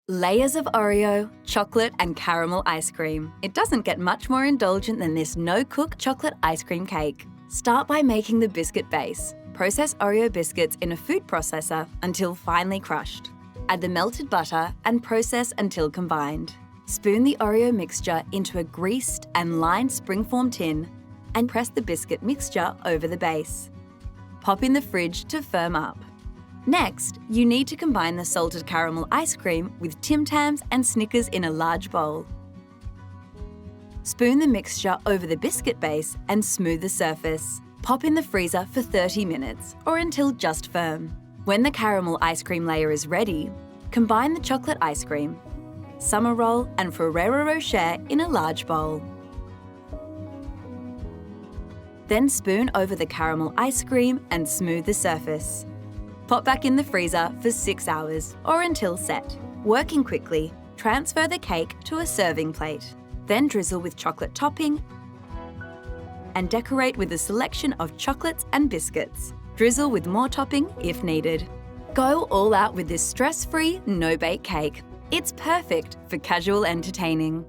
Layers of Oreo, chocolate and caramel ice cream. It doesn't get much more indulgent than this no-cook chocolate ice cream cake. Start by making the biscuit base. Process Oreo biscuits in a food processor until finely crushed. Add the melted butter and process until combined. Spoon the Oreo mixture into a greased and lined springform tin and press the biscuit mixture over the base. Pop in the fridge to firm up. Next, you need to combine the salted caramel ice cream with Tim Tams and Snickers in a large bowl. Spoon the mixture over the biscuit base and smooth the surface. Pop in the freezer for 30 minutes or until just firm. When the caramel ice cream layer is ready, combine the chocolate ice cream, summer roll and Ferrero Rocher in a large bowl. Then spoon over the caramel ice cream and smooth the surface. Pop back in the freezer for 6 hours or until set. Working quickly, transfer the cake to a serving plate. Then drizzle with chocolate topping and decorate with a selection of chocolates and biscuits. Drizzle with more topping if needed. Go all out with this stress-free, no-bake cake. It's perfect for casual entertaining.